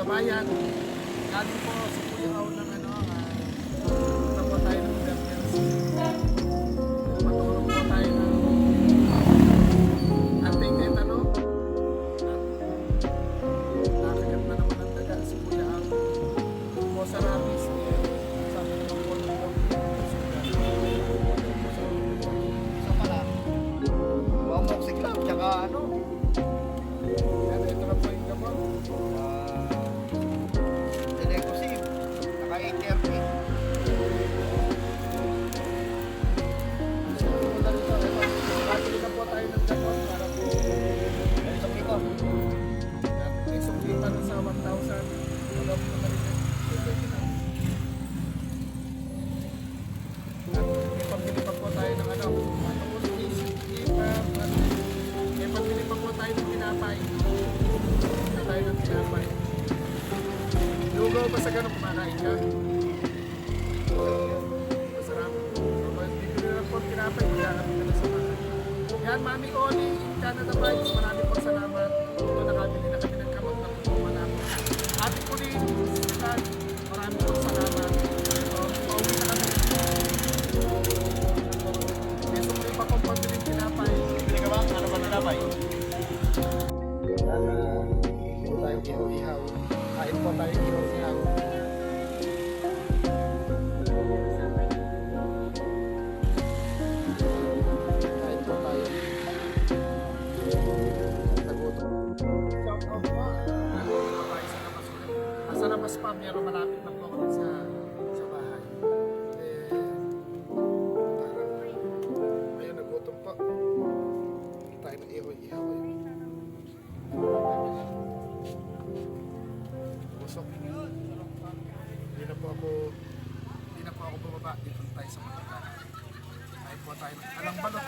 sa bayan. Galing po sa Puyaw ng punta po tayo ng emergency. Matulog po tayo ng anti-tetano. At nakagat na naman ang daga sa Puyaw. Po sa rabies, sabi ko po ng Isa pala. Amoxiclav, tsaka ano? yan, ito na po yung gamot. Telecosim, tsaka ATRP. Pagkakali na po tayo ng gamot para po Sa likod. may suklitan sa 1,000. Wala po na rin. At may pambili pa po tayo ng may pambili pa po tayo ng tinapay. Pambili tayo ng tinapay. Lugaw ba sa ganun kumakain ka? Masarap. Bibili lang po ang tinapay. Magkakapit ka na sa bahay. Yan, Mami Oli, Canada Vibes. Marami pong salamat. Ito nakabili na kami ng kamot na pupuwa namin. Ate Pauline, marami pong salamat. Ito, pauwi na kami. May sukli pa pong pambiling tinapay. Bili ka ba? Ano ba nilabay? Sana po tayong ihaw-ihaw. Kain po tayong ihaw-ihaw. Kain po tayo. Nagutom. Shout out po. Nandito pa tayo sa labas ulit. Sa labas pa, meron malapit na po ako sa bahay. Parang ayun, nagutom po. Tayo ng ihaw-ihaw. Busok. Hindi na po ako bumaba. Dito tayo sa matanda. Tayo po tayo. Alang balot.